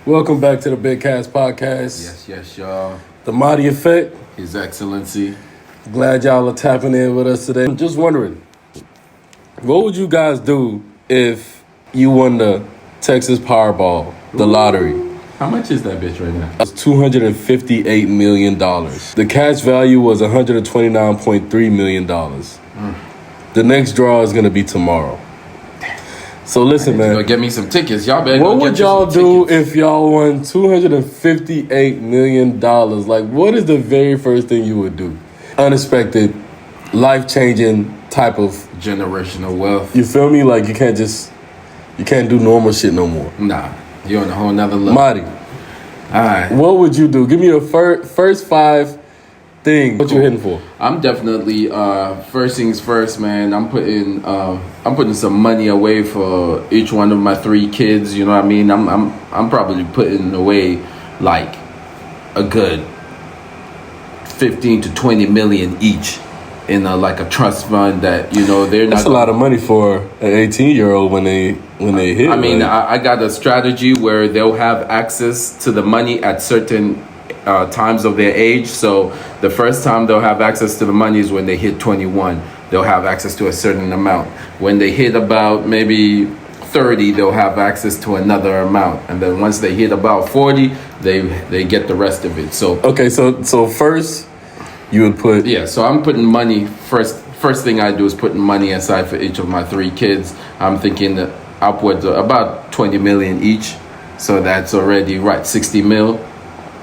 Welcome back to the Big Cast Podcast. Yes, y'all. The Mahdi Effect. His Excellency. Glad y'all are tapping in with us today. I'm just wondering, what would you guys do if you won the Texas Powerball, the lottery? How much is that bitch right now? It's $258 million. The cash value was $129.3 million. The next draw is going to be tomorrow. So listen, man. Go get me some tickets. Y'all better What go would get y'all you some do tickets. if y'all won $258 million? Like, what is the very first thing you would do? Unexpected, life-changing type of... Generational wealth. You feel me? Like, you can't do normal shit no more. Nah, you're on a whole nother level. Marty, Alright. what would you do? Give me your first five things. What you hitting for? I'm definitely first things first, man. I'm putting some money away for each one of my 3 kids. You know what I mean? I'm probably putting away like a good 15 to 20 million each in a trust fund that they're not. That's a lot of money for an 18-year-old when they hit. I mean, like, I got a strategy where they'll have access to the money at certain times of their age. So the first time they'll have access to the money is when they hit 21. They'll have access to a certain amount. When they hit about maybe 30, they'll have access to another amount. And then once they hit about 40, they get the rest of it. So okay, so first you would put... yeah, so I'm putting money first thing I do is putting money aside for each of my 3 kids. I'm thinking that upwards of about 20 million each. So that's already 60 mil.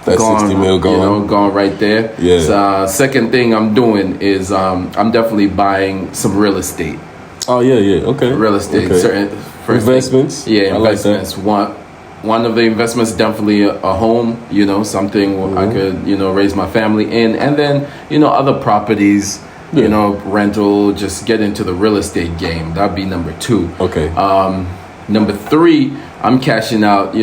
That's 60 mil gone. Gone right there. Yeah. So, second thing I'm doing is I'm definitely buying some real estate. Oh yeah. Okay. Real estate. Okay. Certain Investments. Yeah, I like investments. One of the investments definitely a home. Something where I could raise my family in, and then other properties. Yeah. Rental. Just get into the real estate game. That'd be number 2. Okay. Number 3, I'm cashing out.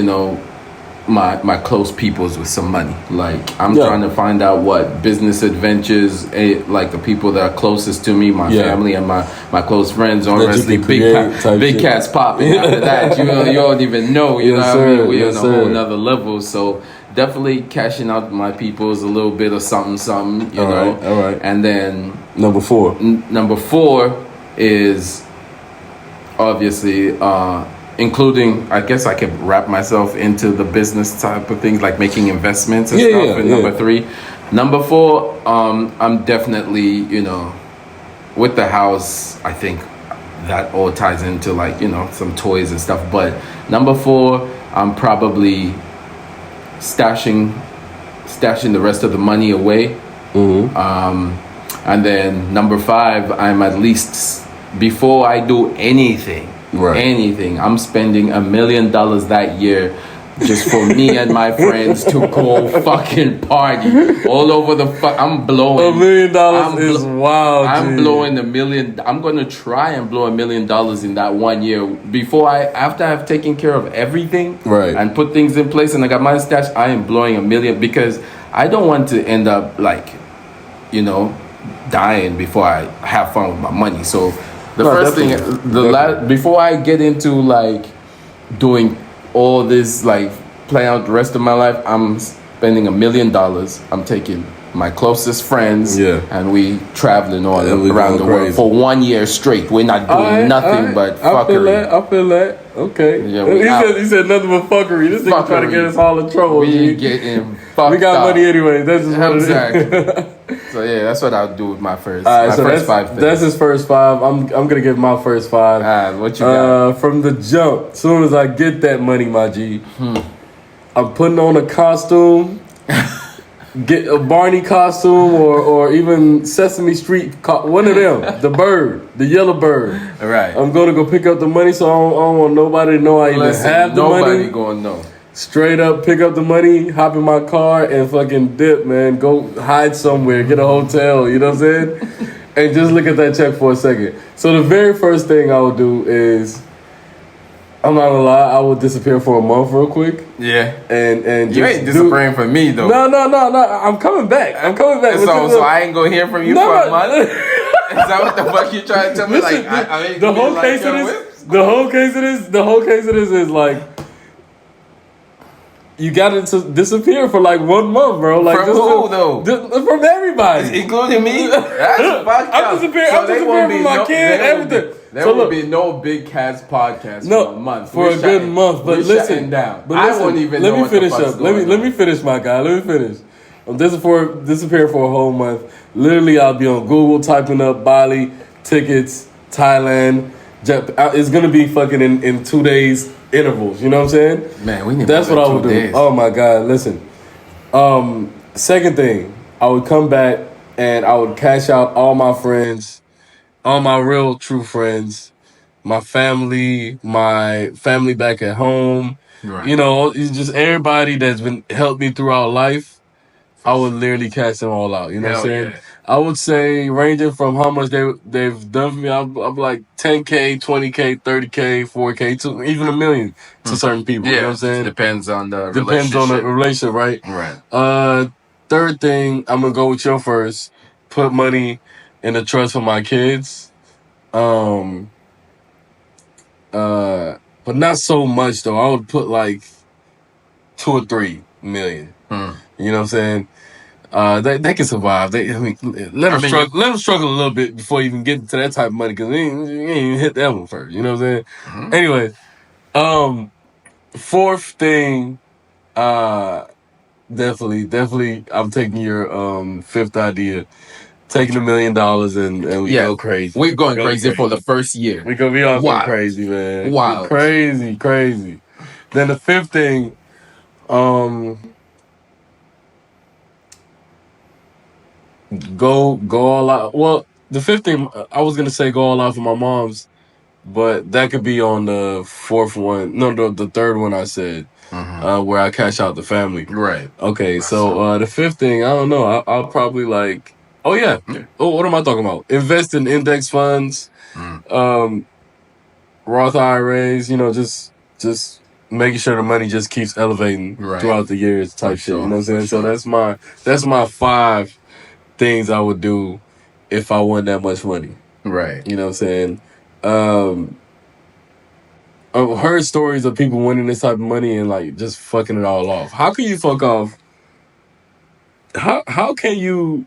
My close peoples with some money. Like I'm trying to find out what business adventures, like the people that are closest to me, my family and my close friends. Honestly, big cats popping. After that, you don't even know. You know what I mean? We're on a whole nother level. So definitely cashing out my peoples a little bit of something. You know. All right. And then Number 4. Number 4 is obviously. Including, I guess I could wrap myself into the business type of things, like making investments and stuff. And number 3, number 4, I'm definitely, with the house. I think that all ties into some toys and stuff. But number 4, I'm probably stashing the rest of the money away. And then number 5, I'm at least before I do anything. Right. Anything. I'm spending $1 million that year just for me and my friends to go fucking party all over the fuck. I'm blowing $1 million is wild. I'm blowing $1 million. I'm gonna try and blow $1 million in that 1 year after I've taken care of everything, right, and put things in place, and I got my stash. I am blowing $1 million because I don't want to end up dying before I have fun with my money. So. First thing, before I get into doing all this, playing out the rest of my life, I'm spending $1 million. I'm taking my closest friends, and we traveling all around the world for 1 year straight. We're not doing nothing but fuckery. I feel that. Okay. Yeah, he said nothing but fuckery. This nigga trying to get us all in trouble. We getting fucked We got up. money anyway. That's just what exactly. So yeah, that's what I'll do with my first. All right, my so first 5 things. That's his first 5. I'm gonna give my first 5. What you got? From the jump, as soon as I get that money, my G, I'm putting on a costume. Get a Barney costume or even Sesame Street, one of them, the bird, the yellow bird. Right. I'm going to go pick up the money, so I don't want nobody to know I even have the money. Nobody going to know. Straight up, pick up the money, hop in my car, and fucking dip, man. Go hide somewhere, get a hotel, you know what I'm saying? And just look at that check for a second. So the very first thing I would do is, I'm not gonna lie, I would disappear for a month real quick. Yeah. And you ain't disappearing from me though. No. I'm coming back. So I ain't gonna hear from you for a month. Is that what the fuck you trying to tell me? Listen, the whole case of this is like, you got it to disappear for like 1 month, bro. Like From who, though? From everybody, including me. That's a podcast. I'm disappearing from my kid, everything. There will be no Big Cats podcast for a month. For a good month. But listen, down. But I won't even. Let me finish up. Let me finish, my guy. Let me finish. I'm disappearing for a whole month. Literally, I'll be on Google typing up Bali tickets, Thailand. It's gonna be fucking in 2 days intervals. You know what I'm saying? Man, we need. That's what I would do. Days. Oh my god! Listen. Second thing, I would come back and I would cash out all my friends, all my real true friends, my family back at home. Right. You know, it's just everybody that's been helped me throughout life. I would literally cash them all out. You know what I'm saying? Yeah. I would say ranging from how much they've done for me. I'm like 10K, 20K, 30K, 4K, to even $1 million to certain people. Yeah, you know what I'm saying? Depends on the relationship, right? Right. Third thing, I'm gonna go with your first. Put money in a trust for my kids. But not so much though. I would put like 2 or 3 million. You know what I'm saying? They can survive. Let them struggle a little bit before you even get to that type of money, because you ain't even hit that one first. You know what I'm saying? Mm-hmm. Anyway, fourth thing, definitely, I'm taking your fifth idea. Taking $1 million and we go crazy. We're going crazy for the first year. We're gonna be all crazy, man. Wow. Crazy. Then the fifth thing, go all out. Well, the fifth thing, I was gonna say go all out for my mom's, but that could be on the fourth one. No, the third one I said, where I cash out the family. Right. Okay, so the fifth thing, I don't know. I'll probably like. Oh yeah. Oh, what am I talking about? Invest in index funds, Roth IRAs. You know, just making sure the money just keeps elevating throughout the years, type shit. You know what I'm saying? So that's my 5 things I would do if I won that much money. Right. You know what I'm saying? I've heard stories of people winning this type of money and like just fucking it all off. How can you fuck off? How can you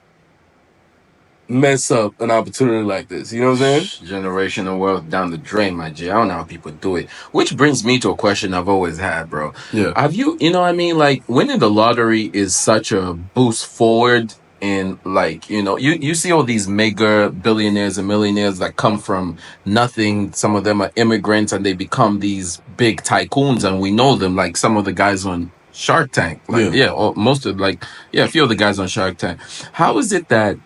mess up an opportunity like this? You know what I'm saying? Generational wealth down the drain, my G. I don't know how people do it. Which brings me to a question I've always had, bro. Yeah. Have you know what I mean? Like, winning the lottery is such a boost forward in, like, you know, you see all these mega billionaires and millionaires that come from nothing. Some of them are immigrants and they become these big tycoons, and we know them, like some of the guys on Shark Tank. Like, a few of the guys on Shark Tank. How is it that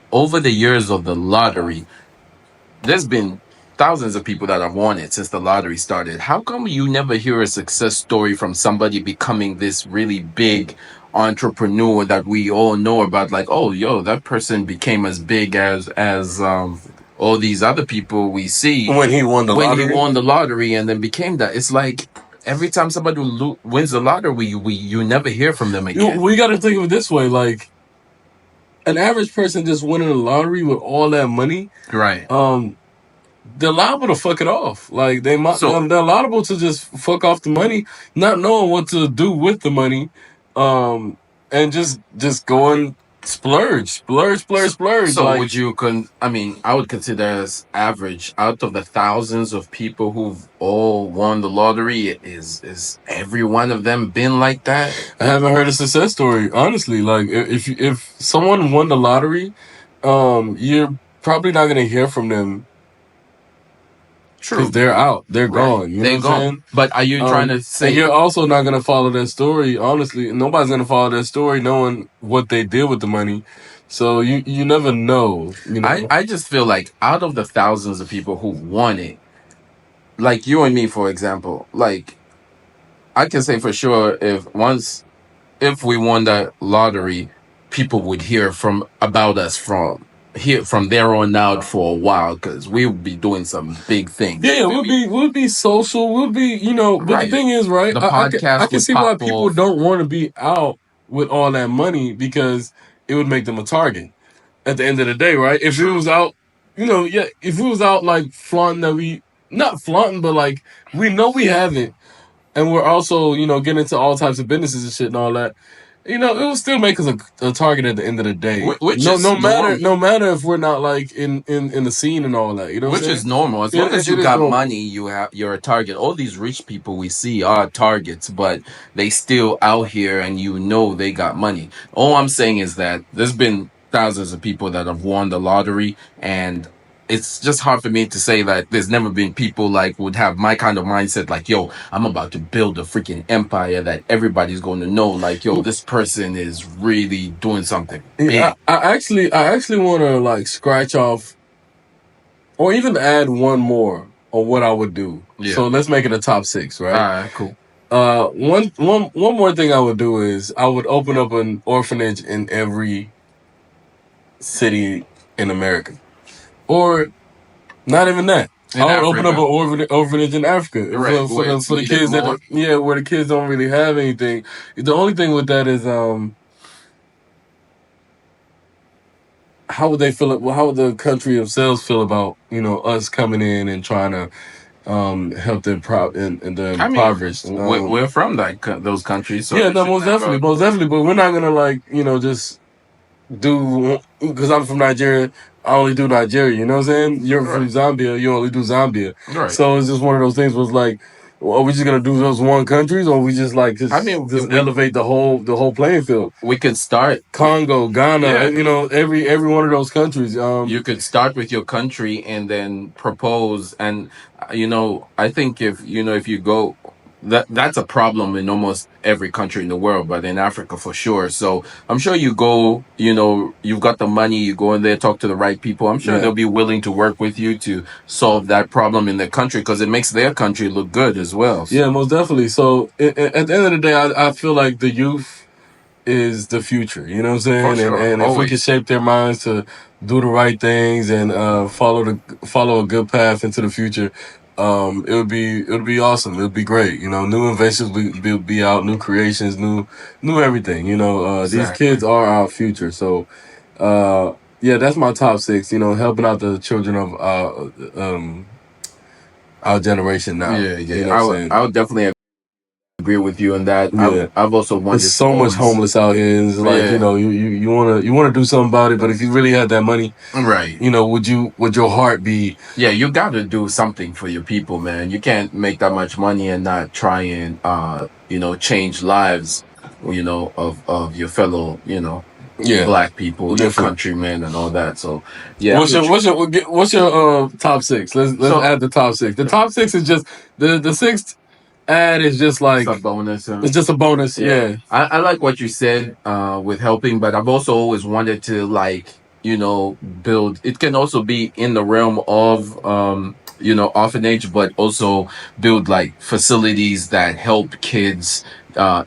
over the years of the lottery, there's been thousands of people that have won it since the lottery started? How come you never hear a success story from somebody becoming this really big entrepreneur that we all know about? Like, oh, yo, that person became as big as all these other people we see when he won the lottery and then became that. It's like every time somebody wins the lottery, you never hear from them again. We got to think of it this way, like, an average person just winning the lottery with all that money, right? They're liable to fuck it off. Like they're liable to just fuck off the money, not knowing what to do with the money, and just going splurge. So like, would you I would consider as average out of the thousands of people who've all won the lottery. Is every one of them been like that? I haven't heard a success story, honestly. Like if someone won the lottery, you're probably not gonna hear from them. True. Because they're out. They're gone. You know what I'm saying? But are you trying to say... And you're also not going to follow that story, honestly. Nobody's going to follow that story knowing what they did with the money. So you never know. You know? I just feel like out of the thousands of people who won it, like you and me, for example, like, I can say for sure if we won that lottery, people would hear about us from there on out for a while, because we would be doing some big things. Yeah, we'll be social. We'll be, you know. But the thing is, right? The podcast I can see why people don't want to be out with all that money, because it would make them a target at the end of the day, right? If it was out, if it was out like flaunting that not flaunting, but like we know we have it, and we're also, getting into all types of businesses and shit and all that, it will still make us a target at the end of the day. Which is no matter if we're not like in the scene and all that, which is normal. As long as you got money, you're a target. All these rich people we see are targets, but they still out here, and they got money. All I'm saying is that there's been thousands of people that have won the lottery, and it's just hard for me to say that there's never been people like would have my kind of mindset, like, yo, I'm about to build a freaking empire that everybody's going to know, like, yo, this person is really doing something big. Yeah, I actually want to like scratch off or even add one more on what I would do. Yeah. So let's make it a top 6, right? All right, cool. One more thing I would do is I would open up an orphanage in every city in America. Or not even that. I would open up an orphanage in Africa for the kids where the kids don't really have anything. The only thing with that is how would they feel? How would the country themselves feel about us coming in and trying to help them the impoverished? We're from those countries, so yeah, no, most definitely. But we're not gonna just do, because I'm from Nigeria. I only do Nigeria, you know what I'm saying? You're from Zambia, you only do Zambia. Right. So it's just one of those things was like, are we just gonna do those one countries, or we just elevate the whole playing field? We could start Congo, Ghana, every one of those countries. You could start with your country and then propose, and I think if you go. That's a problem in almost every country in the world, but in Africa for sure. So I'm sure you go, you've got the money, you go in there, talk to the right people. I'm sure they'll be willing to work with you to solve that problem in their country, because it makes their country look good as well. So. Yeah, most definitely. So at the end of the day, I feel like the youth is the future. You know what I'm saying? Sure. And if we can shape their minds to do the right things and follow a good path into the future, it would be awesome. It would be great. New inventions will be out, new creations, new everything. Exactly. These kids are our future. So, yeah, that's my top 6. Helping out the children of our generation now. Yeah. I would definitely agree with you on that. Yeah. I've also wanted. There's so much homeless out here. And it's like you wanna do something about it, but if you really had that money, right? Would your heart be? Yeah, you got to do something for your people, man. You can't make that much money and not try and change lives, of your fellow black people, your countrymen, and all that. So yeah. What's your top 6? Let's add the top 6. The top 6 is just the sixth ad is just like it's a bonus. It's just a bonus. Yeah. I like what you said with helping, but I've also always wanted to build. It can also be in the realm of orphanage, but also build like facilities that help kids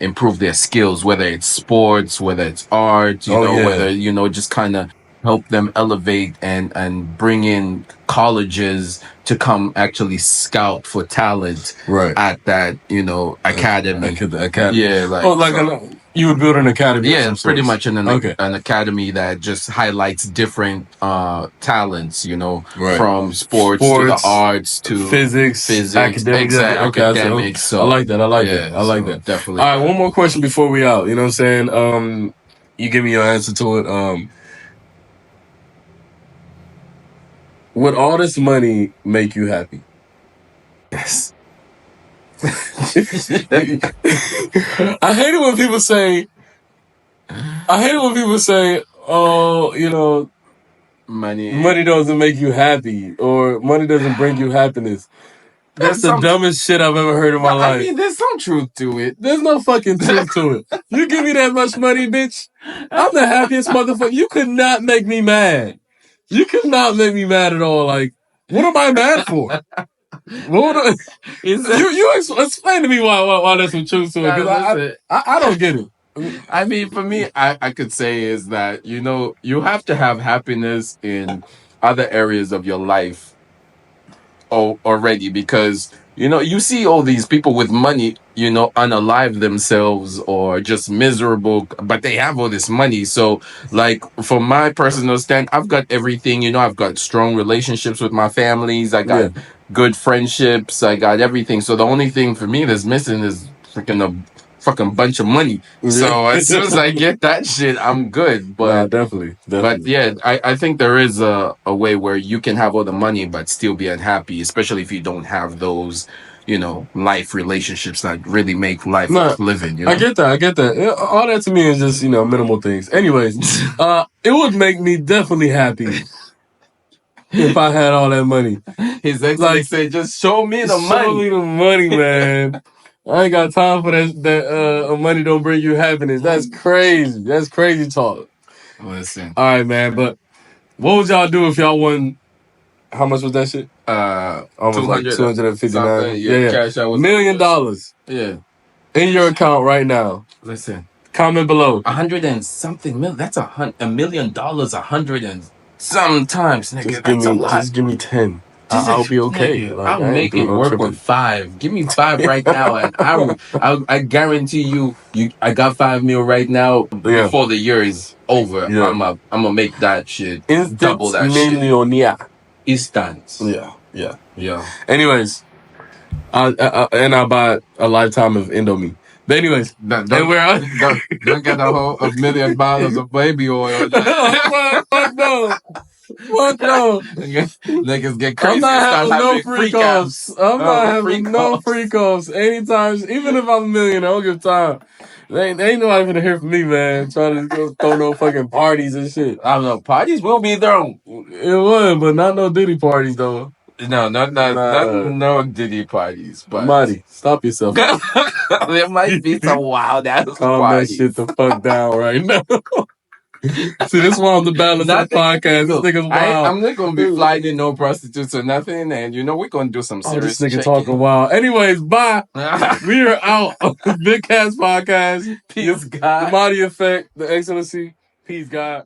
improve their skills, whether it's sports, whether it's art, whether just kind of help them elevate and bring in colleges to come actually scout for talent at that academy. Academy. Yeah, you would build an academy. Yeah, pretty much an academy that just highlights different talents, from sports to the arts to physics, academics. Academics. So I like that. I like that. Definitely. All right, one more question before we out. You know what I'm saying? You give me your answer to it. Would all this money make you happy? Yes. I hate it when people say, oh, money doesn't make you happy, or money doesn't bring you happiness. That's the dumbest shit I've ever heard in my life. I mean, there's some truth to it. There's no fucking truth to it. You give me that much money, bitch, I'm the happiest motherfucker. You could not make me mad. You could not make me mad at all. Like, what am I mad for? You explain to me why there's some truth to it, because I don't get it. I mean, for me, I could say is that, you have to have happiness in other areas of your life already, because, You know, you see all these people with money, you know, unalive themselves or just miserable, but they have all this money. So, like, from my personal stand, I've got everything, you know, I've got strong relationships with my families. I got good friendships. I got everything. So the only thing for me that's missing is freaking a fucking bunch of money. So as soon as I get that shit, I'm good. But definitely. but yeah, I think there is a way where you can have all the money but still be unhappy, especially if you don't have those, you know, life relationships that really make life worth living. You know? I get that. Yeah, all that to me is just, you know, minimal things. Anyways, it would make me definitely happy if I had all that money. His Excellency said, just show me the money. Show me the money, man. I ain't got time for that money don't bring you happiness. That's crazy. That's crazy talk. Listen. All right, man. But what would y'all do if y'all won? How much was that shit? Almost like 259. Yeah. Cash out was $1 million. Yeah. In your account right now. Listen. Comment below. 100 and something million. That's $1 million. 100 and sometimes, nigga. Just give me 10. I'll be okay. Like, I'll make it work with 5. Give me 5 right now, and I guarantee you, I got 5 mil right now. Before the year is over, I'm gonna make that shit double that millionaire. shit. Instant. Yeah. Anyways, I'll buy a lifetime of Indomie. But anyways, don't get a whole $1 million of baby oil. Fuck no. Fuck no. Niggas get crazy. I'm not having no free calls. I'm not having no free calls. Anytime, even if I'm a millionaire, I don't give time. They ain't nobody gonna hear from me, man. Trying to go throw no fucking parties and shit. I don't know. Parties will be thrown. It would, but not no Diddy parties though. No, no Diddy parties. But Marty, stop yourself. There might be some wild ass parties. Calm that shit the fuck down right now. See, this one on the balance of the podcast. This nigga's wild. I'm not gonna be flying no prostitutes or nothing, and you know we're gonna do some serious. This nigga talking wild. Anyways, bye. We are out of the Big Cats Podcast. Peace, God. The Marty Effect, the Excellency. Peace, God.